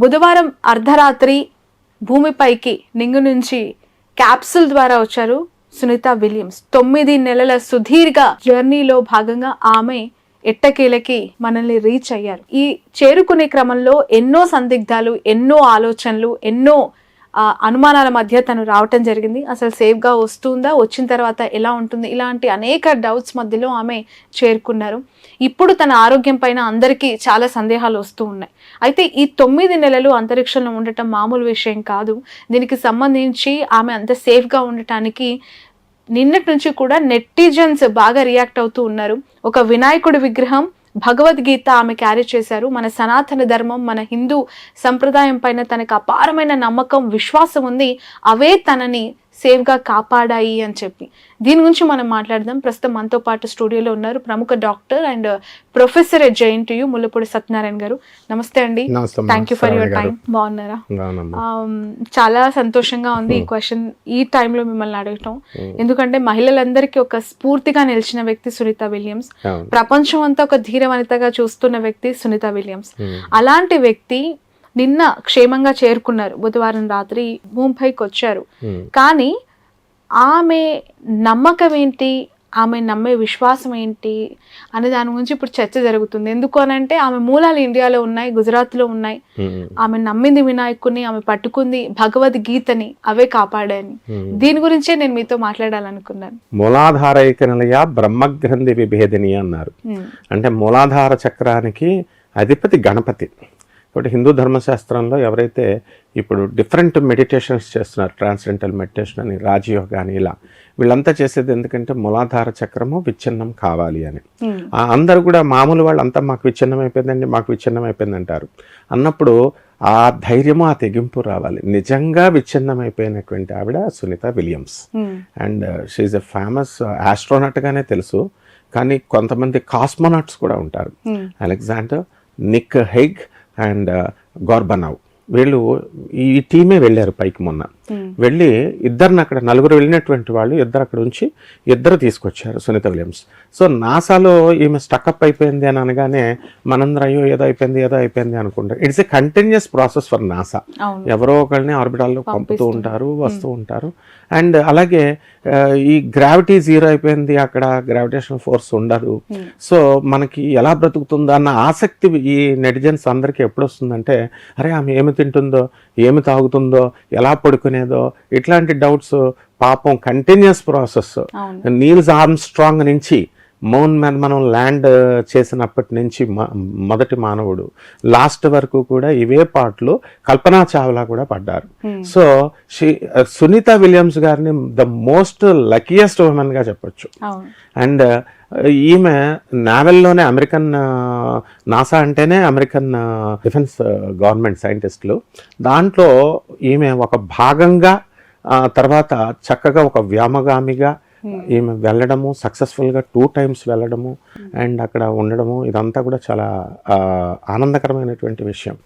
బుధవారం అర్ధరాత్రి భూమిపైకి నింగు నుంచి క్యాప్సూల్ ద్వారా వచ్చారు సునీత విలియమ్స్. 9 నెలల సుదీర్ఘ జర్నీలో భాగంగా ఆమె ఎట్టకేలకి మనల్ని రీచ్ అయ్యారు. ఈ చేరుకునే క్రమంలో ఎన్నో సందిగ్ధాలు, ఎన్నో ఆలోచనలు, ఎన్నో అనుమానాల మధ్య తను రావటం జరిగింది. అసలు సేఫ్గా వస్తుందా, వచ్చిన తర్వాత ఎలా ఉంటుంది, ఇలాంటి అనేక డౌట్స్ మధ్యలో ఆమె చేరుకున్నారు. ఇప్పుడు తన ఆరోగ్యం పైన అందరికీ చాలా సందేహాలు వస్తూ ఉన్నాయి. అయితే ఈ 9 నెలలు అంతరిక్షంలో ఉండటం మామూలు విషయం కాదు. దీనికి సంబంధించి ఆమె అంత సేఫ్గా ఉండటానికి నిన్నటి నుంచి కూడా నెటిజన్స్ బాగా రియాక్ట్ అవుతూ ఉన్నారు. ఒక వినాయకుడి విగ్రహం, భగవద్గీత ఆమె క్యారీ చేశారు. మన సనాతన ధర్మం, మన హిందూ సంప్రదాయం పైన తనకు అపారమైన నమ్మకం, విశ్వాసం ఉంది. అవే తనని సేఫ్గా కాపాడాయి అని చెప్పి దీని గురించి మనం మాట్లాడదాం. ప్రస్తుతం మనతో పాటు స్టూడియోలో ఉన్నారు ప్రముఖ doctor and professor at JNTU Mullapudi Satyanarayana గారు. నమస్తే అండి. Thank you for your time. బాగున్నారా? చాలా సంతోషంగా ఉంది ఈ క్వశ్చన్ ఈ టైంలో మిమ్మల్ని అడగటం. ఎందుకంటే మహిళలందరికీ ఒక స్ఫూర్తిగా నిలిచిన వ్యక్తి సునీత విలియమ్స్. ప్రపంచం అంతా ఒక ధీర వనితగా చూస్తున్న వ్యక్తి సునీత విలియమ్స్. అలాంటి వ్యక్తి నిన్న క్షేమంగా చేరుకున్నారు. బుధవారం రాత్రి భూమిపైకి వచ్చారు. కానీ ఆమె నమ్మకం ఏంటి, ఆమె నమ్మే విశ్వాసం ఏంటి అనే దాని గురించి ఇప్పుడు చర్చ జరుగుతుంది. ఎందుకు అనంటే ఆమె మూలాలు ఇండియాలో ఉన్నాయి, గుజరాత్లో ఉన్నాయి. ఆమె నమ్మింది వినాయకుడిని, ఆమె పట్టుకుంది భగవద్గీతని, అవే కాపాడాయని. దీని గురించే నేను మీతో మాట్లాడాలనుకున్నాను. మూలాధారైక నిలయ బ్రహ్మగ్రంథి విభేదిని అన్నారు. అంటే మూలాధార చక్రానికి అధిపతి గణపతి. కాబట్టి హిందూ ధర్మశాస్త్రంలో ఎవరైతే ఇప్పుడు డిఫరెంట్ మెడిటేషన్స్ చేస్తున్నారు, ట్రాన్స్డెంటల్ మెడిటేషన్ అని, రాజయోగ అని, ఇలా వీళ్ళంతా చేసేది ఎందుకంటే మూలాధార చక్రము విచ్ఛిన్నం కావాలి అని. అందరూ కూడా మామూలు వాళ్ళు అంతా మాకు విచ్ఛిన్నం అయిపోయిందండి, మాకు విచ్ఛిన్నం అయిపోయింది అంటారు. అన్నప్పుడు ఆ ధైర్యము, ఆ తెగింపు రావాలి. నిజంగా విచ్ఛిన్నం అయిపోయినటువంటి ఆవిడ Sunita Williams. And she a famous ఆస్ట్రోనట్గానే తెలుసు, కానీ కొంతమంది కాస్మోనాట్స్ కూడా ఉంటారు. Alexander, Nick Hague and Gorbunov, వీళ్ళు ఈ టీమే వెళ్ళారు పైకి మొన్న. వెళ్ళి ఇద్దరిని అక్కడ, నలుగురు వెళ్ళినటువంటి వాళ్ళు ఇద్దరు అక్కడ ఉంచి ఇద్దరు తీసుకొచ్చారు సునీత విలియమ్స్. సో నాసాలో ఈమె స్టక్అప్ అయిపోయింది అని అనగానే మనందరూ అయ్యో ఏదో అయిపోయింది అనుకుంటారు. It's a continuous process for NASA. ఎవరో ఒకళ్ళని ఆర్బిటాల్లో పంపుతూ ఉంటారు, వస్తూ ఉంటారు. అండ్ అలాగే ఈ గ్రావిటీ జీరో అయిపోయింది, అక్కడ గ్రావిటేషనల్ ఫోర్స్ ఉండదు. సో మనకి ఎలా బ్రతుకుతుందో అన్న ఆసక్తి ఈ నెటిజన్స్ అందరికీ ఎప్పుడు వస్తుందంటే, అరే ఆమె ఏమి తింటుందో, ఏమి తాగుతుందో, ఎలా పడుకునేదో, ఇట్లాంటి డౌట్స్. పాపం కంటిన్యూస్ ప్రాసెస్. నీల్స్ ఆర్మ్స్ట్రాంగ్ నుంచి మౌన్ మీద మనం ల్యాండ్ చేసినప్పటి నుంచి మొదటి మానవుడు లాస్ట్ వరకు కూడా ఇవే పాటలు కల్పనా చావ్లా కూడా పడ్డారు. సో సునీత విలియమ్స్ గారిని ద మోస్ట్ లక్కీయెస్ట్ ఉమెన్ గా చెప్పొచ్చు. అండ్ ఈమె నావెల్లోనే అమెరికన్, నాసా అంటేనే అమెరికన్ డిఫెన్స్ గవర్నమెంట్ సైంటిస్టులు, దాంట్లో ఈమె ఒక భాగంగా తర్వాత చక్కగా ఒక వ్యామగామిగా ఈమె వెళ్ళడము, సక్సెస్ఫుల్గా 2 times వెళ్ళడము అండ్ అక్కడ ఉండడము, ఇదంతా కూడా చాలా ఆనందకరమైనటువంటి విషయం.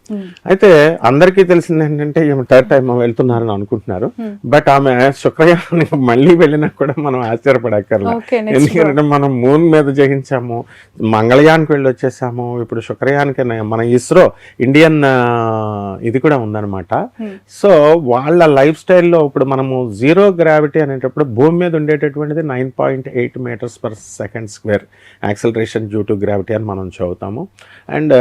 అయితే అందరికీ తెలిసింది ఏంటంటే ఈమె 3rd time వెళ్తున్నారని అనుకుంటున్నారు. బట్ ఆమె శుక్రయానానికి మళ్ళీ వెళ్ళినా కూడా మనం ఆశ్చర్యపడక్కర్లేదు. ఎందుకంటే మనం మూన్ మీద జయించాము, మంగళయానికి వెళ్ళి వచ్చేసాము, ఇప్పుడు శుక్రయానికి మన ఇస్రో ఇండియన్ ఇది కూడా ఉందన్నమాట. సో వాళ్ళ లైఫ్ స్టైల్లో ఇప్పుడు మనము జీరో గ్రావిటీ అనేటప్పుడు భూమి మీద ఉండేటటువంటి 9.8 meters per second square acceleration due to gravity అని మనం చదువుతాము. అండ్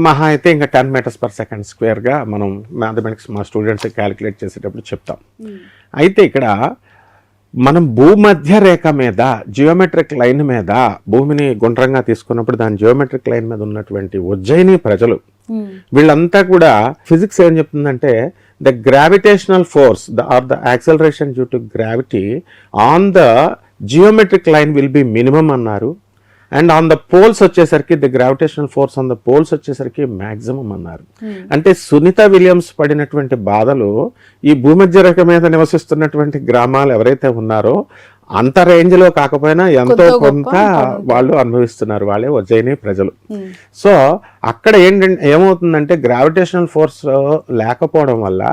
మహా అయితే ఇంకా 10 meters per second squareగా మనం మ్యాథమెటిక్స్ మా స్టూడెంట్స్ క్యాలిక్యులేట్ చేసేటప్పుడు చెప్తాం. అయితే ఇక్కడ మనం భూమధ్య రేఖ మీద, జియోమెట్రిక్ లైన్ మీద భూమిని గుండ్రంగా తీసుకున్నప్పుడు దాని జియోమెట్రిక్ లైన్ మీద ఉన్నటువంటి ఉజ్జయిని ప్రజలు వీళ్ళంతా కూడా ఫిజిక్స్ ఏం చెప్తుందంటే, the gravitational force or the acceleration due to gravity on the geometric line will be minimum అన్నారు. అండ్ ఆన్ ద పోల్స్ వచ్చేసరికి the gravitational force on the poles వచ్చేసరికి మ్యాక్సిమం అన్నారు. అంటే సునీత విలియమ్స్ పడినటువంటి బాధలు ఈ భూమధ్య రేఖ మీద నివసిస్తున్నటువంటి గ్రామాలు ఎవరైతే ఉన్నారో అంత రేంజ్ లో కాకపోయినా ఎంతో కొంత వాళ్ళు అనుభవిస్తున్నారు, వాళ్ళే ఉజ్జయిని ప్రజలు. సో అక్కడ ఏమవుతుందంటే గ్రావిటేషనల్ ఫోర్స్ లేకపోవడం వల్ల,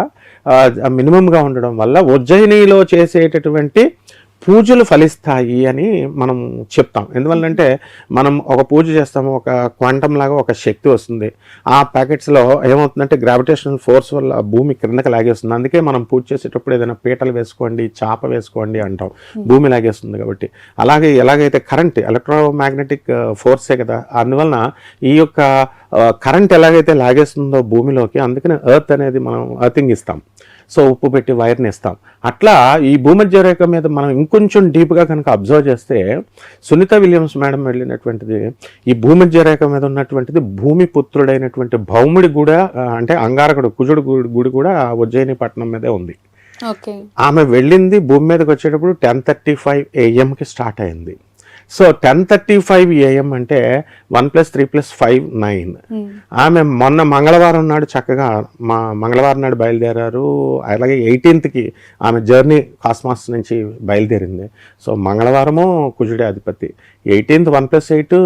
మినిమం గా ఉండడం వల్ల ఉజ్జయినిలో చేసేటటువంటి పూజలు ఫలిస్తాయి అని మనం చెప్తాం. ఎందువల్లంటే మనం ఒక పూజ చేస్తాము, ఒక క్వాంటం లాగా ఒక శక్తి వస్తుంది. ఆ ప్యాకెట్స్లో ఏమవుతుందంటే గ్రావిటేషనల్ ఫోర్స్ వల్ల భూమి క్రిందకి లాగేస్తుంది. అందుకే మనం పూజ చేసేటప్పుడు ఏదైనా పీటలు వేసుకోండి, చాప వేసుకోండి అంటాం, భూమి లాగేస్తుంది కాబట్టి. అలాగే ఎలాగైతే కరెంట్ ఎలక్ట్రోమాగ్నెటిక్ ఫోర్సే కదా, అందువలన ఈ యొక్క కరెంట్ ఎలాగైతే లాగేస్తుందో భూమిలోకి, అందుకని ఎర్త్ అనేది మనం ఎర్తింగ్ ఇస్తాం. సో ఉప్పు పెట్టి వైర్ని ఇస్తాం. అట్లా ఈ భూమధ్య రేఖ మీద మనం ఇంకొంచెం డీప్గా కనుక అబ్జర్వ్ చేస్తే సునీత విలియమ్స్ మేడం వెళ్ళినటువంటిది ఈ భూమధ్య రేఖ మీద ఉన్నటువంటిది భూమి పుత్రుడైనటువంటి భౌముడి కూడా, అంటే అంగారకుడు కుజుడు గుడి కూడా ఉజ్జయిని పట్టణం మీదే ఉంది. ఆమె వెళ్ళింది భూమి మీదకి వచ్చేటప్పుడు 10:35 AM స్టార్ట్ అయింది. సో 10:35 AM అంటే 1 + 3 + 5 9. ఆమె మొన్న మంగళవారం నాడు చక్కగా మంగళవారం నాడు బయలుదేరారు. అలాగే 18th ఆమె జర్నీ కాస్మాస్ నుంచి బయలుదేరింది. సో మంగళవారము కుజుడే అధిపతి, 18th 1 + 8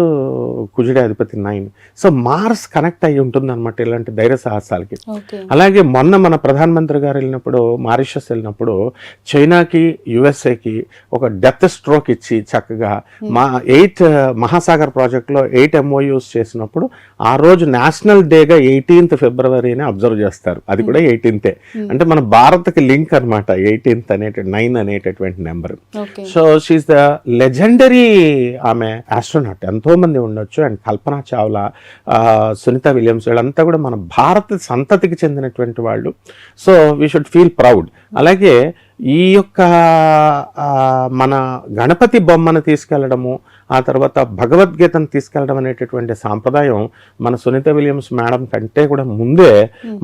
కుజుడే అధిపతి 9. సో మార్స్ కనెక్ట్ అయ్యి ఉంటుంది అనమాట ఇలాంటి ధైర్య సాహసాలకి. అలాగే మొన్న మన ప్రధానమంత్రి గారు వెళ్ళినప్పుడు, మారిషస్ వెళ్ళినప్పుడు, చైనాకి USA ఒక డెత్ స్ట్రోక్ ఇచ్చి చక్కగా 8 మహాసాగర్ ప్రాజెక్ట్లో 8 MOUs చేసినప్పుడు ఆ రోజు నేషనల్ డేగా 18th ఫిబ్రవరిని అబ్జర్వ్ చేస్తారు. అది కూడా 18th. అంటే మన భారత్కి లింక్ అనమాట 18th 9 అనేటటువంటి నెంబర్. సో షీఈస్ ద లెజెండరీ ఆమె ఆస్ట్రోనాట్. ఎంతో మంది ఉండొచ్చు. అండ్ కల్పనా చావ్లా, సునీత విలియమ్స్, వీళ్ళంతా కూడా మన భారత సంతతికి చెందినటువంటి వాళ్ళు. So we should feel proud. అలాగే ఈ యొక్క మన గణపతి బొమ్మను తీసుకెళ్లడము, ఆ తర్వాత భగవద్గీతను తీసుకెళ్లడం అనేటటువంటి సాంప్రదాయం మన సునీత విలియమ్స్ మేడం కంటే కూడా ముందే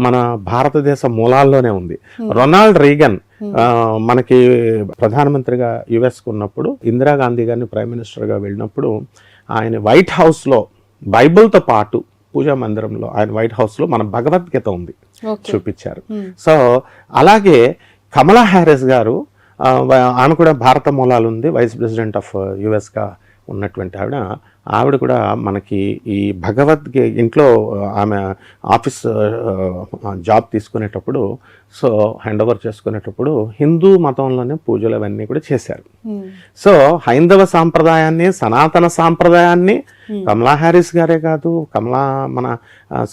మన భారతదేశ మూలాల్లోనే ఉంది. రొనాల్డ్ రీగన్ మనకి ప్రధానమంత్రిగా యుఎస్కు ఉన్నప్పుడు, ఇందిరాగాంధీ గారిని ప్రైమ్ మినిస్టర్గా వెళ్ళినప్పుడు ఆయన వైట్ హౌస్లో బైబిల్తో పాటు పూజా మందిరంలో ఆయన వైట్ హౌస్లో మన భగవద్గీత ఉంది చూపించారు. సో అలాగే కమలా హ్యారిస్ గారు, ఆమె కూడా భారత మూలాలు ఉంది, వైస్ ప్రెసిడెంట్ ఆఫ్ యుఎస్గా ఉన్నటువంటి ఆవిడ కూడా మనకి ఈ ఇంట్లో ఆమె ఆఫీస్ జాబ్ తీసుకునేటప్పుడు, సో హ్యాండ్ ఓవర్ చేసుకునేటప్పుడు హిందూ మతంలోనే పూజలు అవన్నీ కూడా చేశారు. సో హైందవ సాంప్రదాయాన్ని, సనాతన సాంప్రదాయాన్ని కమలా హ్యారిస్ గారే కాదు, మన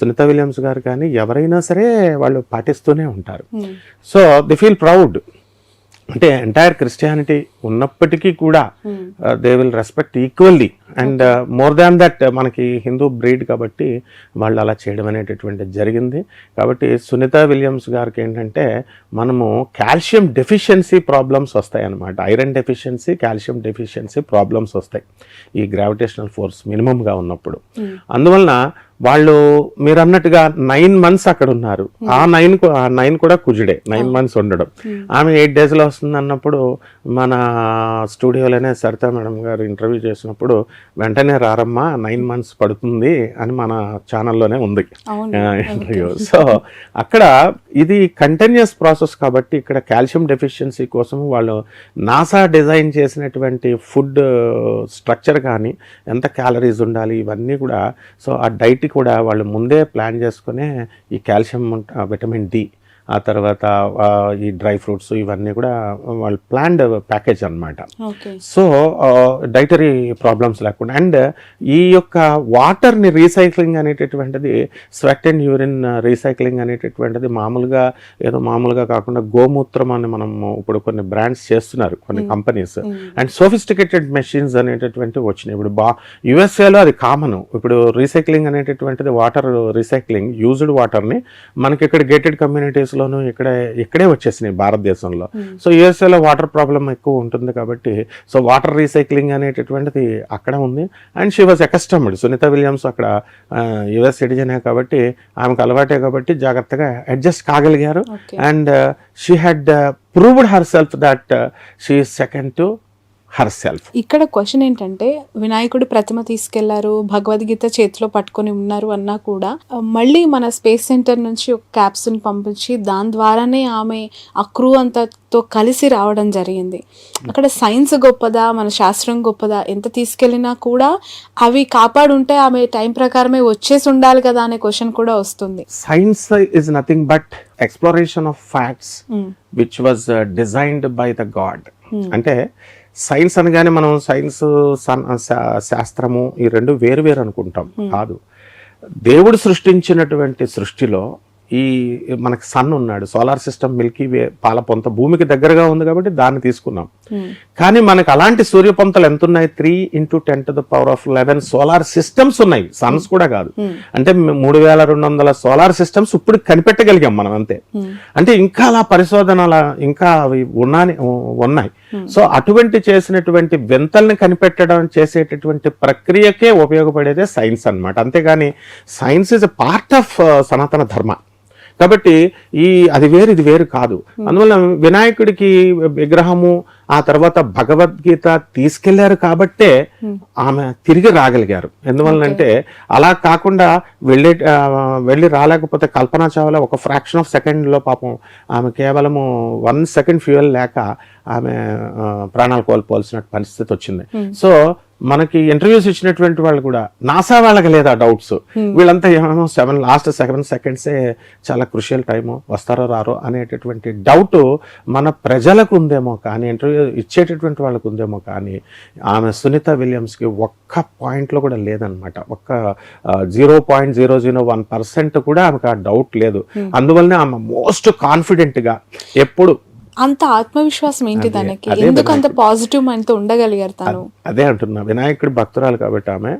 సునీత విలియమ్స్ గారు కానీ ఎవరైనా సరే వాళ్ళు పాటిస్తూనే ఉంటారు. So the feel proud. అంటే ఎంటైర్ క్రిస్టియానిటీ ఉన్నప్పటికీ కూడా they will respect equally. And more than that మనకి హిందూ బ్రీడ్ కాబట్టి వాళ్ళు అలా చేయడం అనేటటువంటి జరిగింది. కాబట్టి సునీత విలియమ్స్ గారికి ఏంటంటే మనము కాల్షియం డెఫిషియన్సీ ప్రాబ్లమ్స్ వస్తాయి అన్నమాట. Iron deficiency, calcium deficiency problems వస్తాయి ఈ గ్రావిటేషనల్ ఫోర్స్ మినిమంగా ఉన్నప్పుడు. అందువలన వాళ్ళు మీరు అన్నట్టుగా 9 months అక్కడ ఉన్నారు. ఆ 9 కూడా కుజుడే, 9 months ఉండడం. ఆమె 8 daysలో వస్తుంది అన్నప్పుడు మన స్టూడియోలోనే సరితా మేడం గారు ఇంటర్వ్యూ చేసినప్పుడు వెంటనే రారమ్మా 9 months పడుతుంది అని మన ఛానల్లోనే ఉంది ఇంటర్వ్యూ. సో అక్కడ ఇది కంటిన్యూస్ ప్రాసెస్ కాబట్టి ఇక్కడ కాల్షియం డెఫిషియన్సీ కోసం వాళ్ళు నాసా డిజైన్ చేసినటువంటి ఫుడ్ స్ట్రక్చర్ కానీ, ఎంత క్యాలరీస్ ఉండాలి ఇవన్నీ కూడా, సో ఆ డైట్ కూడా వాళ్ళు ముందే ప్లాన్ చేసుకునే ఈ కాల్షియం, విటమిన్ డి, ఆ తర్వాత ఈ డ్రై ఫ్రూట్స్ ఇవన్నీ కూడా వాళ్ళు ప్లాన్డ్ ప్యాకేజ్ అనమాట. సో డైటరీ ప్రాబ్లమ్స్ లేకుండా. అండ్ ఈ యొక్క వాటర్ని రీసైక్లింగ్ అనేటటువంటిది, స్వెట్ అండ్ యూరిన్ రీసైక్లింగ్ అనేటటువంటిది మామూలుగా కాకుండా గోమూత్రం అని మనం ఇప్పుడు కొన్ని బ్రాండ్స్ చేస్తున్నారు, కొన్ని కంపెనీస్. అండ్ సోఫిస్టికేటెడ్ మెషిన్స్ అనేటటువంటివి వచ్చినాయి ఇప్పుడు. యుఎస్ఏలో అది కామన్. ఇప్పుడు రీసైక్లింగ్ అనేటటువంటిది, వాటర్ రీసైక్లింగ్, యూజ్డ్ వాటర్ని మనకి ఇక్కడ గేటెడ్ కమ్యూనిటీస్ లోను ఇక్కడే వచ్చేసినాయి భారతదేశంలో. సో యుఎస్ఏలో వాటర్ ప్రాబ్లం ఎక్కువ ఉంటుంది కాబట్టి సో వాటర్ రీసైక్లింగ్ అనేటటువంటిది అక్కడ ఉంది. And she was accustomed. Sunita Williams అక్కడ యుఎస్ సిటిజనే కాబట్టి ఆమెకు అలవాటే కాబట్టి జాగ్రత్తగా అడ్జస్ట్ కాగలిగారు. And she had proved herself that she is second to herself. ఇక్కడ క్వశ్చన్ ఏంటంటే, వినాయకుడు ప్రతిమ తీసుకెళ్లారు, భగవద్గీత చేతిలో పట్టుకొని ఉన్నారు అన్నా కూడా మళ్ళీ మన స్పేస్ సెంటర్ నుంచి ఒక క్యాప్సూల్ పంపించి దాని ద్వారానే ఆమె ఆ క్రూ అంతతో కలిసి రావడం జరిగింది. అక్కడ సైన్స్ గొప్పదా, మన శాస్త్రం గొప్పదా? ఎంత తీసుకెళ్ళినా కూడా అవి కాపాడుంటే ఆమె టైం ప్రకారమే వచ్చేసి ఉండాలి కదా అనే క్వశ్చన్ కూడా వస్తుంది. Science is nothing but exploration of facts which was designed by the God. అంటే సైన్స్ అనగానే మనం సైన్స్ శాస్త్రము ఈ రెండు వేరు వేరు అనుకుంటాం. కాదు, దేవుడు సృష్టించినటువంటి సృష్టిలో ఈ మనకి సన్ ఉన్నాడు, సోలార్ సిస్టమ్, మిల్కీ వే పాల పొంత భూమికి దగ్గరగా ఉంది కాబట్టి దాన్ని తీసుకున్నాం. కానీ మనకు అలాంటి సూర్యపొంతలు ఎంత ఉన్నాయి? 3 × 10⁻11 సోలార్ సిస్టమ్స్ ఉన్నాయి, సన్స్ కూడా కాదు. అంటే 3200 సోలార్ సిస్టమ్స్ ఇప్పుడు కనిపెట్టగలిగాం మనం, అంతే. అంటే ఇంకా అలా పరిశోధనల ఇంకా అవి ఉన్నాయి. సో అటువంటి చేసినటువంటి వింతల్ని కనిపెట్టడం చేసేటటువంటి ప్రక్రియకే ఉపయోగపడేదే సైన్స్ అన్నమాట. అంతేగాని science is a part of సనాతన ధర్మ. కాబట్టి అది వేరు ఇది వేరు కాదు. అందువల్ల వినాయకుడికి విగ్రహము ఆ తర్వాత భగవద్గీత తీసుకెళ్లారు కాబట్టే ఆమె తిరిగి రాగలిగారు. ఎందువల్లంటే అలా కాకుండా వెళ్ళి రాలేకపోతే కల్పనా చావ్లా ఒక ఫ్రాక్షన్ ఆఫ్ సెకండ్లో పాపం ఆమె కేవలము 1 సెకండ్ ఫ్యూయల్ లేక ఆమె ప్రాణాలు కోల్పోవాల్సిన పరిస్థితి వచ్చింది. సో మనకి ఇంటర్వ్యూస్ ఇచ్చినటువంటి వాళ్ళు కూడా నాసా వాళ్ళకి లేదా డౌట్స్, వీళ్ళంతా ఏమో లాస్ట్ 7 సెకండ్సే చాలా క్రూషియల్ టైము, వస్తారో రారో అనేటటువంటి డౌట్ మన ప్రజలకు ఉందేమో కానీ, ఇంటర్వ్యూ ఇచ్చేటటువంటి వాళ్ళకు ఉందేమో కానీ, ఆమె సునీత విలియమ్స్కి ఒక్క పాయింట్లో కూడా లేదనమాట. ఒక్క 0.001% కూడా ఆమెకు ఆ డౌట్ లేదు. అందువల్లనే ఆమె మోస్ట్ కాన్ఫిడెంట్గా ఎప్పుడు అంత ఆత్మవిశ్వాసం ఏంటి తనకి? ఎందుకు అంత పాజిటివ్ మైండ్ తో ఉండగలిగారు తను? అదే అంటున్నా, వినాయకుడి భక్తురాలు కాబట్టి ఆమె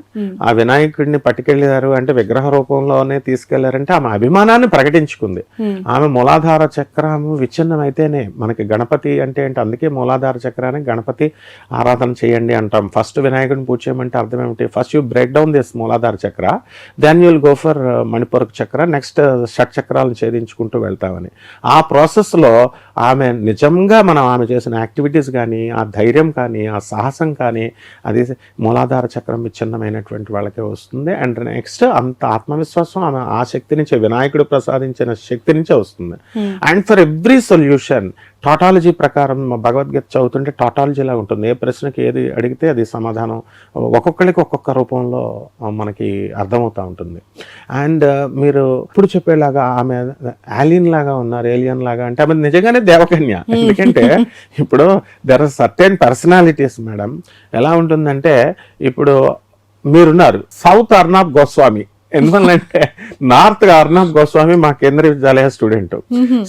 ఆ వినాయకుడిని పట్టుకెళ్ళారు అంటే విగ్రహ రూపంలోనే తీసుకెళ్లారంటే ఆమె అభిమానాన్ని ప్రకటించుకుంది. ఆమె మూలాధార చక్రం విచ్ఛిన్నం అయితేనే మనకి గణపతి అంటే ఏంటి, అందుకే మూలాధార చక్రాన్ని గణపతి ఆరాధన చేయండి అంటాం. ఫస్ట్ వినాయకుడిని పూజ చేయమంటే అర్థం ఏమిటి? First you break down this మూలాధార చక్ర, దెన్ యుల్ గో ఫర్ మణిపూరక చక్ర, నెక్స్ట్ షట్ చక్రాలను ఛేదించుకుంటూ వెళ్తామని. ఆ ప్రాసెస్ లో ఆమె నిజంగా ఆమె చేసిన యాక్టివిటీస్ కానీ, ఆ ధైర్యం కానీ, ఆ సాహసం కానీ, అది మూలాధార చక్రం విచ్ఛిన్నమైనటువంటి వాళ్ళకే వస్తుంది. అండ్ నెక్స్ట్ అంత ఆత్మవిశ్వాసం ఆమె ఆ శక్తి నుంచే, వినాయకుడు ప్రసాదించిన శక్తి నుంచే వస్తుంది. And for every solution tautology ప్రకారం భగవద్గీత చదువుతుంటే టాటాలజీలా ఉంటుంది. ఏ ప్రశ్నకి ఏది అడిగితే అది సమాధానం ఒక్కొక్కరికి ఒక్కొక్క రూపంలో మనకి అర్థమవుతూ ఉంటుంది. అండ్ మీరు ఇప్పుడు చెప్పేలాగా ఆమె ఏలియన్ లాగా ఉన్నారు, ఏలియన్ లాగా అంటే ఆమె నిజంగానే దేవకన్య. ఎందుకంటే ఇప్పుడు there are certain personalities madam. ఎలా ఉంటుందంటే ఇప్పుడు మీరున్నారు సౌత్ అర్నాబ్ గోస్వామి, ఎందువల్లంటే నార్త్ అర్నాబ్ గోస్వామి మా కేంద్రీయ విద్యాలయ స్టూడెంట్.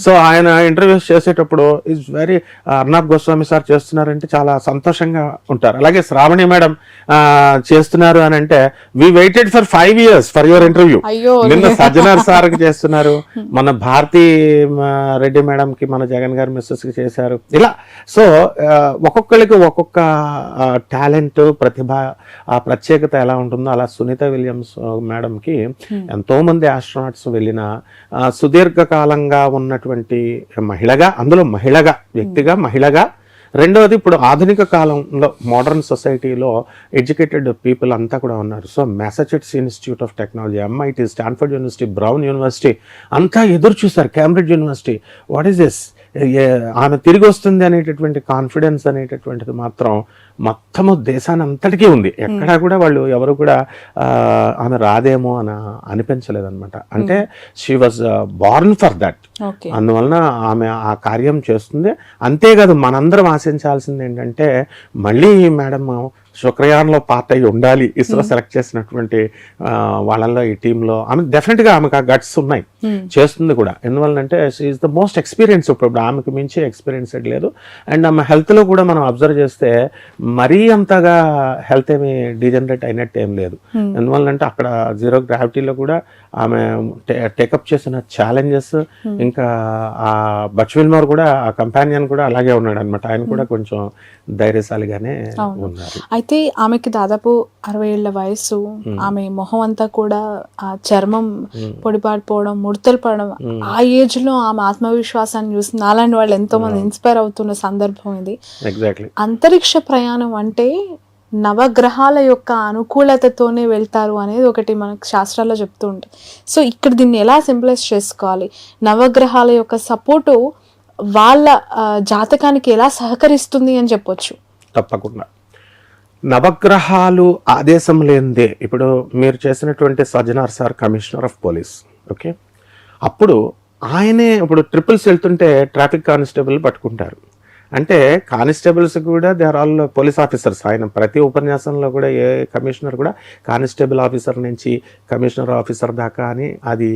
సో ఆయన ఇంటర్వ్యూస్ చేసేటప్పుడు is very Arnab Goswami sir చేస్తున్నారంటే చాలా సంతోషంగా ఉంటారు. అలాగే శ్రావణి మేడం చేస్తున్నారు అని అంటే we waited for 5 years for your interview. నిన్న సజ్జనార్ సార్ కి చేస్తున్నారు, మన భారతీ రెడ్డి మేడం కి, మన జగన్ గారి మిస్సెస్ కి చేశారు. ఇలా సో ఒక్కొక్కరికి ఒక్కొక్క టాలెంట్, ప్రతిభ, ఆ ప్రత్యేకత ఎలా ఉంటుందో అలా సునీత విలియమ్స్ మేడం కి ఎంతో మంది ఆస్ట్రోనాట్స్ వెళ్ళిన సుదీర్ఘకాలంగా ఉన్నటువంటి మహిళగా, అందులో మహిళగా, వ్యక్తిగా మహిళగా, రెండవది ఇప్పుడు ఆధునిక కాలంలో మోడర్న్ సొసైటీలో ఎడ్యుకేటెడ్ పీపుల్ అంతా కూడా ఉన్నారు. So Massachusetts institute of technology, MIT, Stanford university, brown university అంతా ఎదురు చూశారు. Cambridge university, what is this, ఆమె తిరిగి వస్తుంది అనేటటువంటి కాన్ఫిడెన్స్ అనేటటువంటిది మాత్రం మొత్తము దేశాన్ని అంతటికీ ఉంది. ఎక్కడా కూడా వాళ్ళు ఎవరు కూడా ఆమె రాదేమో అని అనిపించలేదన్నమాట. అంటే she was born for that. అందువలన ఆమె ఆ కార్యం చేస్తుంది. అంతేకాదు మనందరం ఆశించాల్సింది ఏంటంటే మళ్ళీ మేడం శుక్రయాన్లో పార్ట్ అయి ఉండాలి. ఇస్రో సెలెక్ట్ చేసినటువంటి వాళ్ళల్లో ఈ టీంలో ఆమె డెఫినెట్గా ఆమెకు ఆ గట్స్ ఉన్నాయి, చేస్తుంది కూడా. ఎందువల్లంటే she is the most experience. ఇప్పుడు ఆమెకు మించి ఎక్స్పీరియన్స్డ్ లేదు. అండ్ ఆమె హెల్త్లో కూడా మనం అబ్జర్వ్ చేస్తే మరీ అంతగా హెల్త్ ఏమి డీజనరేట్ అయినట్టు ఏం లేదు. ఎందువల్లంటే అక్కడ జీరో గ్రావిటీలో కూడా ఆమె టేకప్ చేసిన ఛాలెంజెస్, ఇంకా ఆ బచ్ విల్మోర్ కూడా, ఆ కంపానియన్ కూడా అలాగే ఉన్నాడు అనమాట. ఆయన కూడా కొంచెం ధైర్యశాలిగానే ఉన్నారు. అయితే ఆమెకి దాదాపు 60 ఏళ్ల వయసు, ఆమె మొహం అంతా కూడా ఆ చర్మం పొడిపాడిపోవడం, ముడతలు పడడం, ఆ ఏజ్ లో ఆమె ఆత్మవిశ్వాసాన్ని చూసి నాలాంటి వాళ్ళు ఎంతో మంది ఇన్స్పైర్ అవుతున్న సందర్భం ఇది. అంతరిక్ష ప్రయాణం అంటే నవగ్రహాల యొక్క అనుకూలతతోనే వెళ్తారు అనేది ఒకటి మనకు శాస్త్రాల్లో చెప్తూ ఉంటాయి. సో ఇక్కడ దీన్ని ఎలా సింప్లైజ్ చేసుకోవాలి? నవగ్రహాల యొక్క సపోర్టు వాళ్ళ జాతకానికి ఎలా సహకరిస్తుంది అని చెప్పొచ్చు? తప్పకుండా నవగ్రహాలు ఆదేశం లేనిదే, ఇప్పుడు మీరు చేసినటువంటి Sajjanar sir commissioner of police, okay, అప్పుడు ఆయనే ఇప్పుడు ట్రిపుల్స్ వెళ్తుంటే ట్రాఫిక్ కానిస్టేబుల్ పట్టుకుంటారు. అంటే కానిస్టేబుల్స్ కూడా they are all police officers. ఆయన ప్రతి ఉపన్యాసంలో కూడా ఏ కమిషనర్ కూడా కానిస్టేబుల్ ఆఫీసర్ నుంచి కమిషనర్ ఆఫీసర్ దాకా అని అది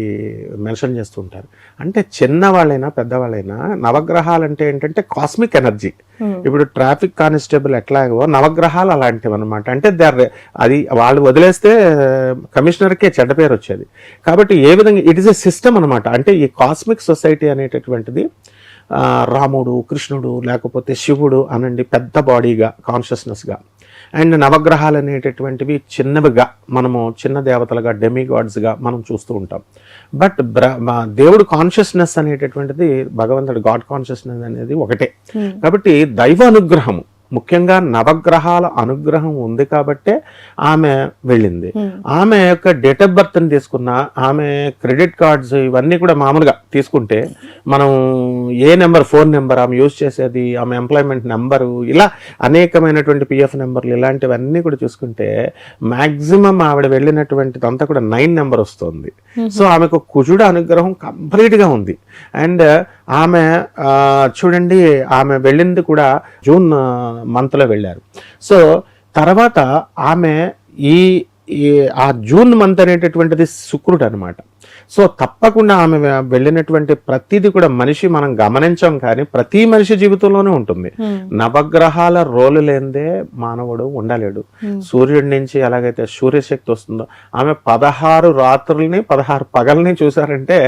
మెన్షన్ చేస్తుంటారు. అంటే చిన్నవాళ్ళైనా పెద్దవాళ్ళైనా నవగ్రహాలు అంటే ఏంటంటే కాస్మిక్ ఎనర్జీ. ఇప్పుడు ట్రాఫిక్ కానిస్టేబుల్ ఎట్లాగో నవగ్రహాలు అలాంటివి అనమాట. అంటే అది వాళ్ళు వదిలేస్తే కమిషనర్కే చెడ్డ పేరు వచ్చేది. కాబట్టి ఏ విధంగా ఇట్ ఈస్ ఎ సిస్టమ్ అనమాట. అంటే ఈ కాస్మిక్ సొసైటీ అనేటటువంటిది రాముడు, కృష్ణుడు, లేకపోతే శివుడు అనండి పెద్ద బాడీగా కాన్షియస్నెస్గా, అండ్ నవగ్రహాలు అనేటటువంటివి చిన్నవిగా మనము చిన్న దేవతలుగా డెమిగాడ్స్గా మనం చూస్తూ ఉంటాం. బట్ దేవుడు కాన్షియస్నెస్ అనేటటువంటిది భగవంతుడు గాడ్ కాన్షియస్నెస్ అనేది ఒకటే. కాబట్టి దైవ అనుగ్రహము ముఖ్యంగా నవగ్రహాల అనుగ్రహం ఉంది కాబట్టే ఆమె వెళ్ళింది. ఆమె యొక్క డేట్ ఆఫ్ బర్త్ని తీసుకున్న, ఆమె క్రెడిట్ కార్డ్స్ ఇవన్నీ కూడా మామూలుగా తీసుకుంటే మనం ఏ నెంబర్, ఫోన్ నెంబర్, ఆమె యూజ్ చేసేది, ఆమె ఎంప్లాయ్మెంట్ నెంబరు, ఇలా అనేకమైనటువంటి పిఎఫ్ నెంబర్లు ఇలాంటివన్నీ కూడా చూసుకుంటే మ్యాక్సిమం ఆవిడ వెళ్ళినటువంటిదంతా కూడా 9 నెంబర్ వస్తుంది. సో ఆమెకు కుజుడు అనుగ్రహం కంప్లీట్గా ఉంది. అండ్ ఆమె చూడండి, ఆమె వెళ్ళింది కూడా జూన్ మంత్లో వెళ్ళారు. సో తర్వాత ఆమె ఆ జూన్ మంత్ అనేటటువంటిది శుక్రుడు అనమాట. సో తప్పకుండా ఆమె వెళ్ళినటువంటి ప్రతిదీ కూడా మనిషి మనం గమనించాం, కానీ ప్రతి మనిషి జీవితంలోనే ఉంటుంది. నవగ్రహాల రోలు లేనిదే మానవుడు ఉండలేడు. సూర్యుడి నుంచి ఎలాగైతే సూర్యశక్తి వస్తుందో, ఆమె 16 రాత్రుల్ని 16 పగల్ని చూసారంటే,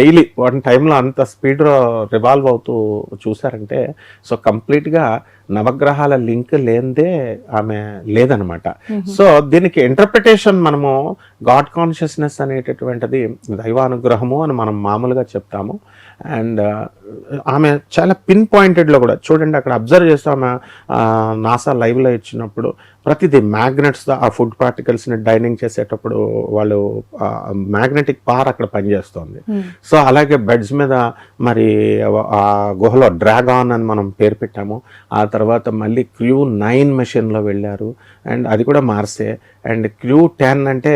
డైలీ వన్ టైంలో అంత స్పీడ్ రివాల్వ్ అవుతూ చూసారంటే, సో కంప్లీట్గా నవగ్రహాల లింక్ లేనిదే ఆమె లేదనమాట. సో దీనికి ఇంటర్ప్రిటేషన్ మనము గాడ్ కాన్షియస్నెస్ అనేటటువంటిది దైవానుగ్రహము అని మనం మామూలుగా చెప్తాము. అండ్ ఆమె చాలా పిన్ పాయింటెడ్లో కూడా చూడండి, అక్కడ అబ్జర్వ్ చేస్తే ఆమె నాసా లైవ్లో ఇచ్చినప్పుడు ప్రతిదీ మ్యాగ్నెట్స్, ఆ ఫుడ్ పార్టికల్స్ని డైనింగ్ చేసేటప్పుడు వాళ్ళు మ్యాగ్నెటిక్ పవర్ అక్కడ పనిచేస్తుంది. సో అలాగే బెడ్స్ మీద మరి ఆ గుహలో డ్రాగాన్ అని మనం పేరు పెట్టాము. ఆ తర్వాత మళ్ళీ క్రూ 9 మెషిన్లో వెళ్ళారు, అండ్ అది కూడా మార్సే. అండ్ క్రూ 10 అంటే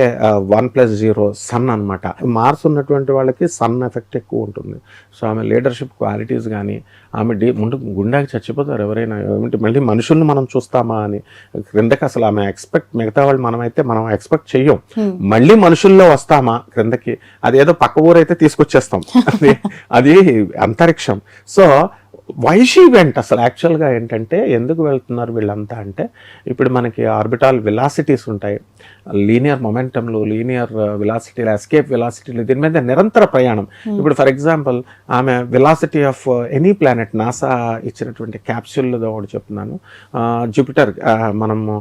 1+0 సన్ అనమాట. మార్స్ ఉన్నటువంటి వాళ్ళకి సన్ ఎఫెక్ట్ ఎక్కువ ఉంటుంది. సో ఆమె లీడర్షిప్ క్వాలిటీస్ కానీ, ఆమె ముందు గుండాకి చచ్చిపోతారు ఎవరైనా, ఏమిటి మళ్ళీ మనుషుల్ని మనం చూస్తామా అని క్రిందకి అసలు ఆమె మిగతా వాళ్ళు మనం ఎక్స్పెక్ట్ చెయ్యం. మళ్ళీ మనుషుల్లో వస్తామా క్రిందకి, అదేదో పక్క ఊరైతే తీసుకొచ్చేస్తాం, అది అంతరిక్షం. సో వైషీ వెంట అసలు యాక్చువల్గా ఏంటంటే ఎందుకు వెళ్తున్నారు వీళ్ళంతా అంటే, ఇప్పుడు మనకి ఆర్బిటాల్ వెలాసిటీస్ ఉంటాయి, లీనియర్ మొమెంటంలు, లీనియర్ వెలాసిటీలు, ఎస్కేప్ వెలాసిటీలు, దీని మీద నిరంతర ప్రయాణం. ఇప్పుడు ఫర్ ఎగ్జాంపుల్ ఆమె velocity of any planet NASA ఇచ్చినటువంటి క్యాప్సూల్లో ఒకటి చెప్తున్నాను. జూపిటర్, మనము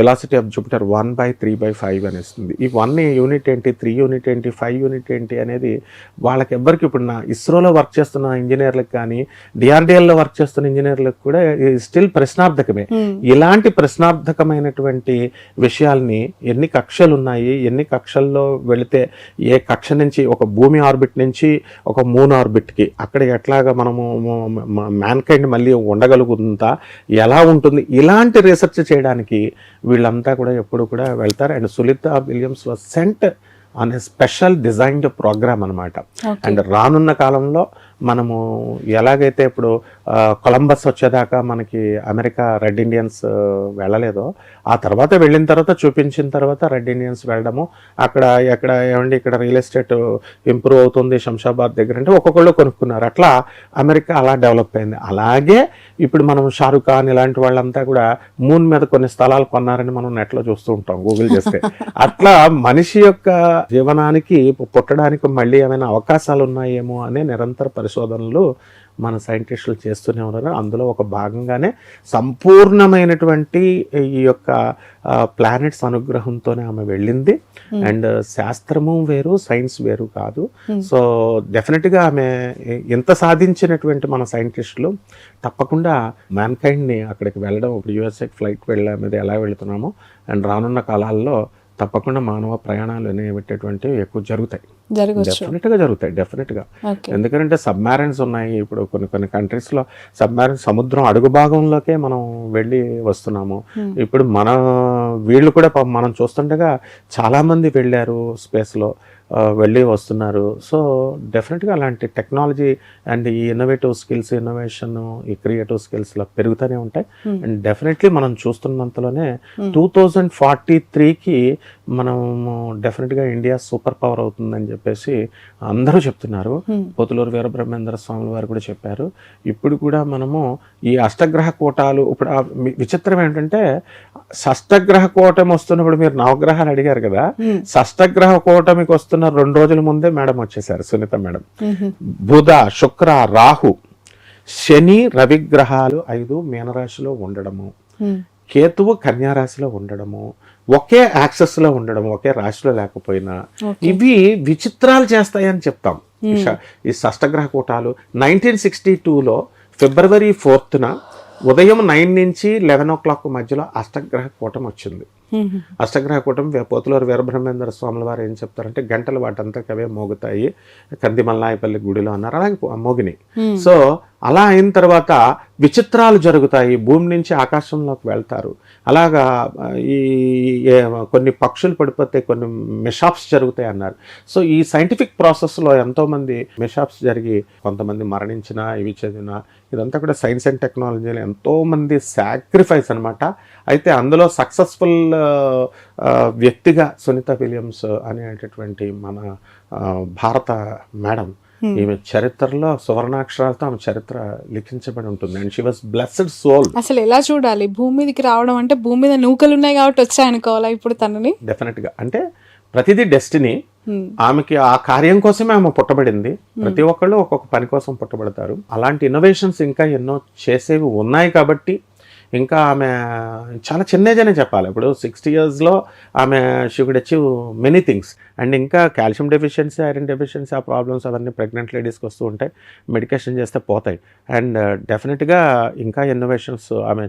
వెలాసిటీ ఆఫ్ జూపిటర్ 1/3/5 అని ఇస్తుంది. ఈ 1 యూనిట్ ఏంటి, 3 యూనిట్ ఏంటి, 5 యూనిట్ ఏంటి అనేది వాళ్ళకి ఎవ్వరికి, ఇప్పుడు నా ఇస్రోలో వర్క్ చేస్తున్న ఇంజనీర్లకు కానీ, డిఆర్డిఎల్లో వర్క్ చేస్తున్న ఇంజనీర్లకు కూడా స్టిల్ ప్రశ్నార్థకమే. ఇలాంటి ప్రశ్నార్థకమైనటువంటి విషయాల్ని, ఎన్ని కక్షలు ఉన్నాయి, ఎన్ని కక్షల్లో వెళితే ఏ కక్ష నుంచి, ఒక భూమి ఆర్బిట్ నుంచి ఒక మూన్ ఆర్బిట్కి అక్కడ ఎట్లాగా మనము మ్యాన్కైండ్ మళ్ళీ ఉండగలుగుతుందా, ఎలా ఉంటుంది, ఇలాంటి రీసెర్చ్ చేయడానికి వీళ్ళంతా కూడా ఎప్పుడు కూడా వెళ్తారు. And Sunita Williams was sent on a special designed program అనమాట. అండ్ రానున్న కాలంలో మనము ఎలాగైతే ఇప్పుడు కొలంబస్ వచ్చేదాకా మనకి అమెరికా రెడ్ ఇండియన్స్ వెళ్ళలేదో, ఆ తర్వాత వెళ్ళిన తర్వాత చూపించిన తర్వాత రెడ్ ఇండియన్స్ వెళ్ళడము, అక్కడ ఎక్కడ ఏమండి ఇక్కడ రియల్ ఎస్టేట్ ఇంప్రూవ్ అవుతుంది శంషాబాద్ దగ్గర అంటే ఒక్కొక్కళ్ళు కొనుక్కున్నారు. అట్లా అమెరికా అలా డెవలప్ అయింది. అలాగే ఇప్పుడు మనం షారుఖ్ ఖాన్ ఇలాంటి వాళ్ళంతా కూడా మూన్ మీద కొన్ని స్థలాలు కొన్నారని మనం నెట్లో చూస్తూ ఉంటాం గూగుల్ చేస్తే. అట్లా మనిషి యొక్క జీవనానికి పుట్టడానికి మళ్ళీ ఏమైనా అవకాశాలు ఉన్నాయేమో అనే నిరంతర పరిశోధనలు మన సైంటిస్టులు చేస్తూనే ఉన్నారు. అందులో ఒక భాగంగానే సంపూర్ణమైనటువంటి ఈ యొక్క ప్లానెట్స్ అనుగ్రహంతోనే ఆమె వెళ్ళింది. అండ్ శాస్త్రము వేరు, సైన్స్ వేరు కాదు. సో డెఫినెట్గా ఆమె ఎంత సాధించినటువంటి మన సైంటిస్టులు తప్పకుండా మ్యాన్కైండ్ని అక్కడికి వెళ్ళడం, ఇప్పుడు యుఎస్ఏ ఫ్లైట్ వెళ్ళే మీద ఎలా వెళుతున్నామో, అండ్ రానున్న కాలాల్లో తప్పకుండా మానవ ప్రయాణాలు అనేవి ఎక్కువ జరుగుతాయి. జరగచ్చు. డెఫినెట్ గా జరుగుతాయి, డెఫినెట్ గా. ఎందుకంటే సబ్మారైన్స్ ఉన్నాయి ఇప్పుడు కొన్ని కంట్రీస్ లో. సబ్మారైన్ సముద్రం అడుగు భాగంలోకే మనం వెళ్ళి వస్తున్నాము. ఇప్పుడు వీళ్ళు కూడా మనం చూస్తుండగా చాలా మంది వెళ్ళారు స్పేస్ లో, వెళ్ళి వస్తున్నారు. సో డెఫినెట్గా అలాంటి టెక్నాలజీ అండ్ ఈ ఇన్నోవేటివ్ స్కిల్స్, ఇన్నోవేషన్, ఈ క్రియేటివ్ స్కిల్స్లో పెరుగుతూనే ఉంటాయి. అండ్ డెఫినెట్లీ మనం చూస్తున్నంతలోనే 2043కి మనం డెఫినెట్గా ఇండియా సూపర్ పవర్ అవుతుందని చెప్పేసి అందరూ చెప్తున్నారు. పోతులూరు వీరబ్రహ్మేంద్ర స్వామి వారు కూడా చెప్పారు. ఇప్పుడు కూడా మనము ఈ అష్టగ్రహ కూటాలు, ఇప్పుడు విచిత్రం ఏంటంటే షష్టగ్రహ కూటమి వస్తున్నప్పుడు మీరు నవగ్రహాలు అడిగారు కదా, షష్టగ్రహ కూటమికి వస్తున్న 2 రోజుల ముందే మేడం వచ్చేసారు, సునీత మేడం. బుధ, శుక్ర, రాహు, శని, రవి గ్రహాలు 5 మీనరాశిలో ఉండడము, కేతువు కన్యారాశిలో ఉండడము, ఒకే యాక్సెస్ లో ఉండడం, ఒకే రాశిలో లేకపోయినా ఇవి విచిత్రాలు చేస్తాయని చెప్తాం. ఈ షష్టగ్రహ కూటాలు 1962లో ఫిబ్రవరి 4న ఉదయం 9 నుంచి 11 o'clock మధ్యలో అష్టగ్రహ కూటమి వచ్చింది. అష్టగ్రహ కూటమి పోతులూరు వీరబ్రహ్మేంద్ర స్వాముల వారు ఏం చెప్తారంటే గంటలు వాటంతా అవే మోగుతాయి కందిమల్లాయపల్లి గుడిలో అన్నారు, అలాగే మోగినాయి. సో అలా అయిన తర్వాత విచిత్రాలు జరుగుతాయి, భూమి నుంచి ఆకాశంలోకి వెళ్తారు. అలాగా ఈ కొన్ని పక్షులు పడిపోతే కొన్ని మిషాప్స్ జరుగుతాయి అన్నారు. సో ఈ సైంటిఫిక్ ప్రాసెస్లో ఎంతోమంది మిషాప్స్ జరిగి కొంతమంది మరణించిన, ఇవి చదివిన, ఇదంతా కూడా సైన్స్ అండ్ టెక్నాలజీలో ఎంతోమంది సాక్రిఫైస్ అనమాట. అయితే అందులో సక్సెస్ఫుల్ వ్యక్తిగా సునీత విలియమ్స్ అనేటటువంటి మన భారత మేడం, ఈమె చరిత్రలో సువర్ణాక్షరాలతో ఆమె చరిత్ర లిఖించబడి ఉంటుంది. And she was blessed soul. అసలు ఎలా చూడాలి, భూమి మీదకి రావడం అంటే భూమి మీద నూకలు ఉన్నాయి కాబట్టి వచ్చాయనుకోవాలా ఇప్పుడు తనని? డెఫినెట్ గా, అంటే ప్రతిదీ డెస్టినీ. ఆమెకి ఆ కార్యం కోసమే ఆమె పుట్టబడింది. ప్రతి ఒక్కళ్ళు ఒక్కొక్క పని కోసం పుట్టబడతారు. అలాంటి ఇన్నోవేషన్స్ ఇంకా ఎన్నో చేసేవి ఉన్నాయి కాబట్టి ఇంకా ఆమె చాలా చిన్న ఏజ్ అనే చెప్పాలి. ఇప్పుడు 60 yearsలో ఆమె she could achieve many things. And ఇంకా కాల్షియం డెఫిషియన్సీ, ఐరన్ డెఫిషియన్సీ, ఆ ప్రాబ్లమ్స్ అవన్నీ ప్రెగ్నెంట్ లేడీస్కి వస్తూ ఉంటాయి. మెడికేషన్ చేస్తే పోతాయి. అండ్ డెఫినెట్గా ఇంకా ఇన్నోవేషన్స్ ఆమె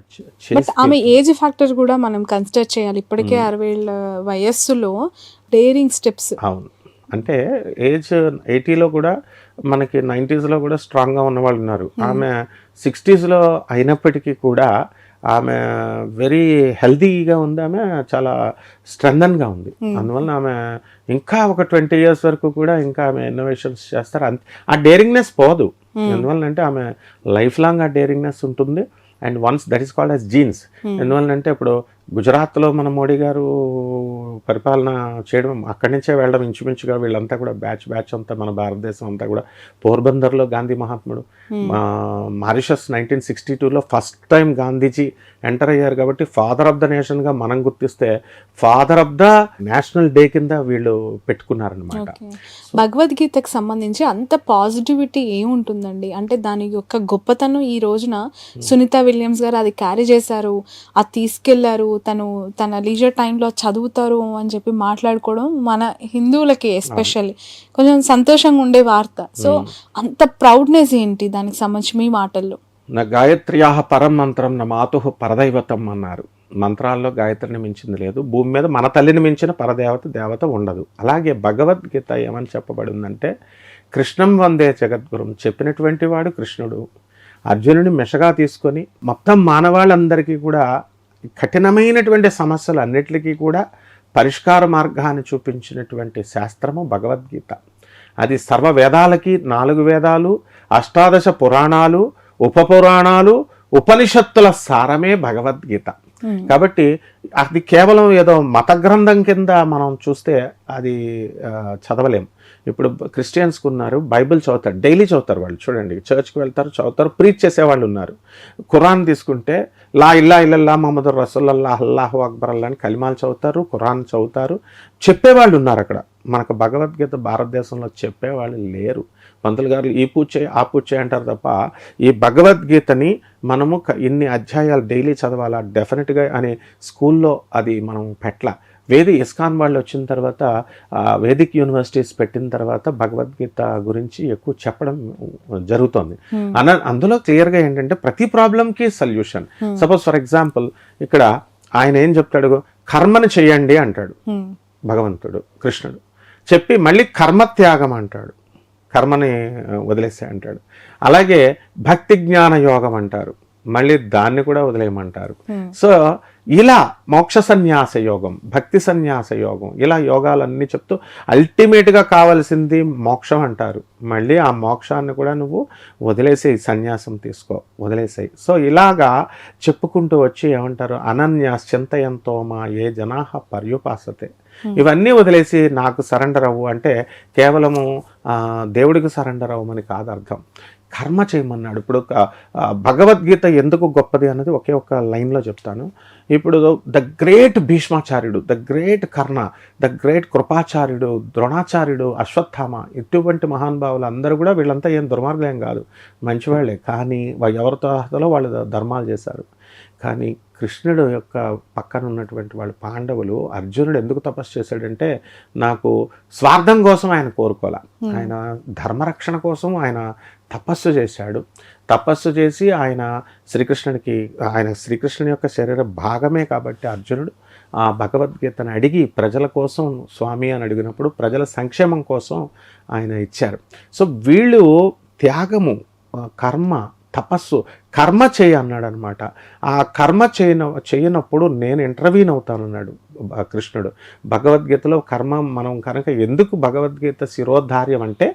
ఆమె ఏజ్ ఫ్యాక్టర్ కూడా మనం కన్సిడర్ చేయాలి. ఇప్పటికే 60 ఏళ్ళ వయస్సులో డేరింగ్ స్టెప్స్. అవును, అంటే ఏజ్ 80లో కూడా మనకి 90sలో కూడా స్ట్రాంగ్గా ఉన్న వాళ్ళు ఉన్నారు. ఆమె 60sలో అయినప్పటికీ కూడా ఆమె వెరీ హెల్తీగా ఉంది. ఆమె చాలా స్ట్రెంథన్గా ఉంది. అందువల్ల ఆమె ఇంకా ఒక 20 years వరకు కూడా ఇంకా ఆమె ఇన్నోవేషన్స్ చేస్తారు. ఆ డేరింగ్నెస్ పోదు. ఎందువల్లంటే ఆమె లైఫ్ లాంగ్ ఆ డేరింగ్నెస్ ఉంటుంది. And once that is called as jeans. ఎందువల్లంటే ఇప్పుడు గుజరాత్లో మన మోడీ గారు పరిపాలన చేయడం, అక్కడి నుంచే వెళ్ళడం ఇంచుమించుగా వీళ్ళంతా కూడా బ్యాచ్ అంతా మన భారతదేశం అంతా కూడా పోర్బందర్లో గాంధీ మహాత్ముడు, మారిషస్ 1962లో ఫస్ట్ టైం గాంధీజీ ఎంటర్ అయ్యారు. కాబట్టి ఫాదర్ ఆఫ్ ద నేషన్గా మనం గుర్తిస్తే father of the national day కింద వీళ్ళు పెట్టుకున్నారనమాట. భగవద్గీతకు సంబంధించి అంత పాజిటివిటీ ఏముంటుందండి? అంటే దాని యొక్క గొప్పతనం ఈ రోజున సునీత విలియమ్స్ గారు అది క్యారీ చేశారు, అది తీసుకెళ్లారు, తన లీజర్ టైంలో చదువుతారు అని చెప్పి మాట్లాడుకోవడం మన హిందువులకి ఎస్పెషల్లీ కొంచెం సంతోషంగా ఉండే వార్త. సో అంత ప్రౌడ్నెస్ ఏంటి దానికి సంబంధించి మీ మాటల్లో? నా గాయత్ర్యాహ పరం మంత్రం నా మాతు పరదైవతం అన్నారు. మంత్రాల్లో గాయత్రిని మించింది లేదు. భూమి మీద మన తల్లిని మించిన దేవత ఉండదు. అలాగే భగవద్గీత ఏమని చెప్పబడి ఉందంటే కృష్ణం వందే జగద్గురుం చెప్పినటువంటి వాడు కృష్ణుడు. అర్జునుని మెషగా తీసుకొని మొత్తం మానవాళ్ళందరికీ కూడా కఠినమైనటువంటి సమస్యలు అన్నిటికీ కూడా పరిష్కార మార్గాన్ని చూపించినటువంటి శాస్త్రము భగవద్గీత. అది సర్వ వేదాలకి 4 వేదాలు, 18 పురాణాలు, ఉపపురాణాలు, ఉపనిషత్తుల సారమే భగవద్గీత. కాబట్టి అది కేవలం ఏదో మత గ్రంథం కింద మనం చూస్తే అది చదవలేం. ఇప్పుడు క్రిస్టియన్స్కి ఉన్నారు, బైబిల్ చదువుతారు, డైలీ చదువుతారు వాళ్ళు. చూడండి, చర్చ్కి వెళ్తారు, చదువుతారు, ప్రీచ్ చేసేవాళ్ళు ఉన్నారు. ఖురాన్ తీసుకుంటే లా ఇల్లా ఇల్లల్లా మహమ్మద్ రసూలుల్లాహ్ అల్లాహు అక్బర్ అల్లా అని కలిమాలు చదువుతారు, ఖురాన్ చదువుతారు, చెప్పేవాళ్ళు ఉన్నారు. అక్కడ మనకు భగవద్గీత భారతదేశంలో చెప్పేవాళ్ళు లేరు. పంతులు గారు ఈ పూజ చేయి ఆ పూజ చేయి అంటారు తప్ప ఈ భగవద్గీతని మనము ఇన్ని అధ్యాయాలు డైలీ చదవాలా డెఫినెట్గా అనే స్కూల్లో అది మనం పెట్ల. ఇస్కాన్ వాళ్ళు వచ్చిన తర్వాత, వేదిక్ యూనివర్సిటీస్ పెట్టిన తర్వాత భగవద్గీత గురించి ఎక్కువ చెప్పడం జరుగుతుంది. అందులో క్లియర్గా ఏంటంటే ప్రతి ప్రాబ్లంకి సొల్యూషన్. సపోజ్ ఫర్ ఎగ్జాంపుల్ ఇక్కడ ఆయన ఏం చెప్తాడు, కర్మను చేయండి అంటాడు భగవంతుడు, కృష్ణుడు. చెప్పి మళ్ళీ కర్మత్యాగం అంటాడు, కర్మని వదిలేసే అంటాడు. అలాగే భక్తి జ్ఞాన యోగం అంటారు, మళ్ళీ దాన్ని కూడా వదిలేయమంటారు. సో ఇలా మోక్ష సన్యాస యోగం, భక్తి సన్యాస యోగం, ఇలా యోగాలన్నీ చెప్తూ అల్టిమేట్గా కావాల్సింది మోక్షం అంటారు. మళ్ళీ ఆ మోక్షాన్ని కూడా నువ్వు వదిలేసేయి, సన్యాసం తీసుకో, వదిలేసేయి. సో ఇలాగా చెప్పుకుంటూ వచ్చి ఏమంటారు, అనన్యాశ్చింతయంతో మా ఏ జనాహ పర్యుపాసతే, ఇవన్నీ వదిలేసి నాకు సరెండర్ అవ్వు అంటే కేవలము దేవుడికి సరెండర్ అవ్వమని కాదు అర్థం, కర్మ చేయమన్నాడు. ఇప్పుడు భగవద్గీత ఎందుకు గొప్పది అన్నది ఒకే ఒక్క లైన్లో చెప్తాను. ఇప్పుడు ద గ్రేట్ భీష్మాచార్యుడు, the great Karna, the great కృపాచార్యుడు, ద్రోణాచార్యుడు, అశ్వత్థామ, ఇటువంటి మహానుభావులు అందరూ కూడా వీళ్ళంతా ఏం దుర్మార్గులేం కాదు, మంచివాళ్లే. కానీ ఎవరితో వాళ్ళు ధర్మాలు చేశారు. కానీ కృష్ణుడు యొక్క పక్కన ఉన్నటువంటి వాళ్ళు పాండవులు, అర్జునుడు ఎందుకు తపస్సు చేశాడంటే నాకు స్వార్థం కోసం ఆయన కోరుకోలే, ఆయన ధర్మరక్షణ కోసం ఆయన తపస్సు చేశాడు. తపస్సు చేసి ఆయన శ్రీకృష్ణుని యొక్క శరీర భాగమే కాబట్టి అర్జునుడు ఆ భగవద్గీతను అడిగి ప్రజల కోసం స్వామి అని అడిగినప్పుడు ప్రజల సంక్షేమం కోసం ఆయన ఇచ్చారు. సో వీళ్ళు త్యాగము, కర్మ, తపస్సు, కర్మ చేయి అన్నాడు అనమాట. ఆ కర్మ చేయనప్పుడు నేను ఇంటర్వ్యూన్ అవుతానన్నాడు కృష్ణుడు. భగవద్గీతలో కర్మ మనం కనుక ఎందుకు భగవద్గీత శిరోధార్యం అంటే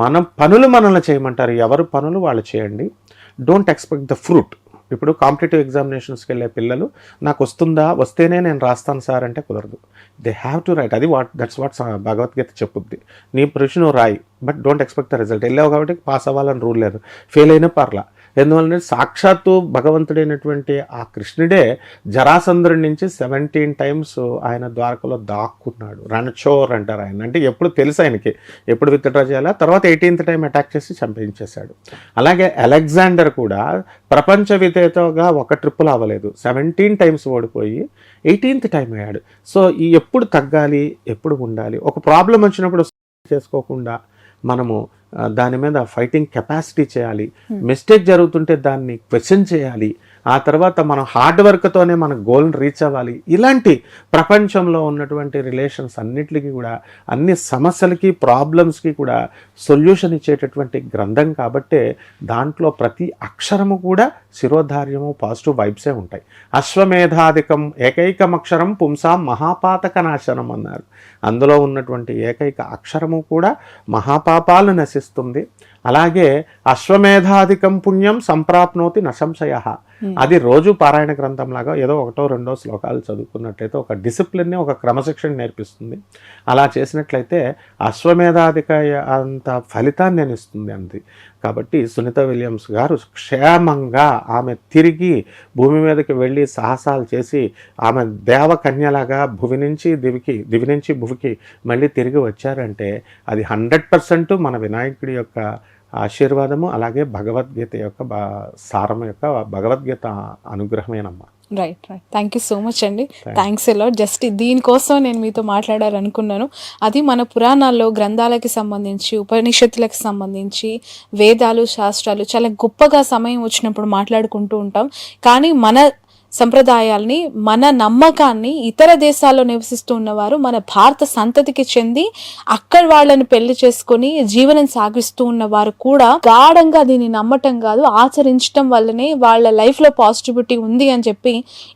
మన పనులు మనల్ని చేయమంటారు, ఎవరు పనులు వాళ్ళు చేయండి, డోంట్ ఎక్స్పెక్ట్ ద ఫ్రూట్. ఇప్పుడు కాంపిటేటివ్ ఎగ్జామినేషన్స్కి వెళ్ళే పిల్లలు నాకు వస్తుందా, వస్తేనే నేను రాస్తాను సార్ అంటే కుదరదు. దే హ్యావ్ టు రైట్, అది దట్స్ వాట్ భగవద్గీత చెప్పుద్ది. నీ ప్రశ్న నువ్వు రాయి, but don't expect the result. వెళ్ళావు కాబట్టి పాస్ అవ్వాలని రూల్ లేదు, ఫెయిల్ అయినా పర్లా. ఎందువల్ల సాక్షాత్తు భగవంతుడైనటువంటి ఆ కృష్ణుడే జరాసంధుడి నుంచి 17 times ఆయన ద్వారకలో దాక్కున్నాడు. రణచోర్ అంటారు ఆయన, అంటే ఎప్పుడు తెలుసు ఆయనకి ఎప్పుడు విత్డ్రా చేయాలా. తర్వాత 18th time అటాక్ చేసి చంపించేశాడు. అలాగే అలెగ్జాండర్ కూడా ప్రపంచ విజేతగా ఒక ట్రిప్పులు అవ్వలేదు, 17 times ఓడిపోయి 18th time అయ్యాడు. సో ఈ ఎప్పుడు తగ్గాలి, ఎప్పుడు ఉండాలి, ఒక ప్రాబ్లం వచ్చినప్పుడు చేసుకోకుండా మనము దాని మీద ఫైటింగ్ కెపాసిటీ చేయాలి. మిస్టేక్ జరుగుతుంటే దాన్ని క్వశ్చన్ చేయాలి. ఆ తర్వాత మనం హార్డ్ వర్క్తోనే మన గోల్ని రీచ్ అవ్వాలి. ఇలాంటి ప్రపంచంలో ఉన్నటువంటి రిలేషన్స్ అన్నిటికీ కూడా, అన్ని సమస్యలకి ప్రాబ్లమ్స్కి కూడా సొల్యూషన్ ఇచ్చేటటువంటి గ్రంథం కాబట్టే దాంట్లో ప్రతి అక్షరము కూడా శిరోధార్యము, పాజిటివ్ వైబ్సే ఉంటాయి. అశ్వమేధాధికం ఏకైకం అక్షరం పుంసాం మహాపాతక నాశనం అన్నారు. అందులో ఉన్నటువంటి ఏకైక అక్షరము కూడా మహాపాపాలు నశిస్తుంది. అలాగే అశ్వమేధాధికం పుణ్యం సంప్రాప్నోతి నశంశయ, అది రోజు పారాయణ గ్రంథంలాగా ఏదో 1-2 శ్లోకాలు చదువుకున్నట్లయితే ఒక డిసిప్లిన్ని, ఒక క్రమశిక్షణ నేర్పిస్తుంది. అలా చేసినట్లయితే అశ్వమేధాధిక అంత ఫలితాన్ని ఇస్తుంది అంది. కాబట్టి సునీత విలియమ్స్ గారు క్షేమంగా ఆమె తిరిగి భూమి మీదకి వెళ్ళి సాహసాలు చేసి ఆమె దేవకన్యలాగా భువి నుంచి భువికి మళ్ళీ తిరిగి వచ్చారంటే అది 100% మన వినాయకుడి యొక్క ఆశీర్వాదము, అలాగే భగవద్గీత యొక్క సారం యొక్క భగవద్గీత అనుగ్రహమేనమ్మా. Right. Thank you so much అండి. Thanks a lot. జస్ట్ దీనికోసం నేను మీతో మాట్లాడాలనుకున్నాను. అది మన పురాణాల్లో గ్రంథాలకి సంబంధించి, ఉపనిషత్తులకు సంబంధించి, వేదాలు, శాస్త్రాలు చాలా గొప్పగా సమయం వచ్చినప్పుడు మాట్లాడుకుంటూ ఉంటాం. కానీ మన సంప్రదాయాల్ని, మన నమ్మకాన్ని ఇతర దేశాల్లో నివసిస్తూ ఉన్నవారు మన భారత సంతతికి చెంది అక్కడ వాళ్ళని పెళ్లి చేసుకొని జీవనం సాగిస్తూ ఉన్నవారు కూడా గాఢంగా దీన్ని నమ్మటం కాదు, ఆచరించడం వల్లనే వాళ్ళ లైఫ్లో పాజిటివిటీ ఉంది అని చెప్పి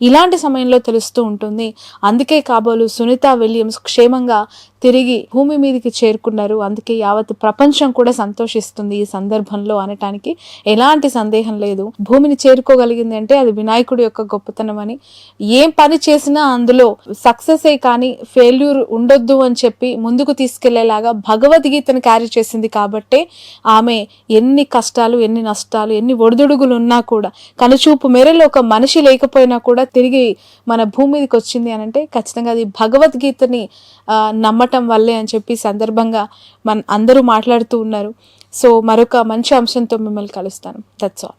ఇలాంటి సమయంలో తెలుస్తూ ఉంటుంది. అందుకే కాబోలు సునీత విలియమ్స్ క్షేమంగా తిరిగి భూమి మీదకి చేరుకున్నారు. అందుకే యావత్ ప్రపంచం కూడా సంతోషిస్తుంది ఈ సందర్భంలో అనటానికి ఎలాంటి సందేహం లేదు. భూమిని చేరుకోగలిగింది అంటే అది వినాయకుడి యొక్క గొప్పతనం అని. ఏం పని చేసినా అందులో సక్సెస్ కానీ ఫెయిల్యూర్ ఉండొద్దు అని చెప్పి ముందుకు తీసుకెళ్లేలాగా భగవద్గీతను క్యారీ చేసింది కాబట్టే ఆమె ఎన్ని కష్టాలు, ఎన్ని నష్టాలు, ఎన్ని ఒడిదుడుగులు ఉన్నా కూడా, కనుచూపు మేరలో ఒక మనిషి లేకపోయినా కూడా తిరిగి మన భూమి మీదకి వచ్చింది అని అంటే ఖచ్చితంగా అది భగవద్గీతని నమ్మటం వల్లే అని చెప్పి సందర్భంగా అందరూ మాట్లాడుతూ ఉన్నారు. సో మరొక మంచి అంశంతో మిమ్మల్ని కలుస్తాను. That's all.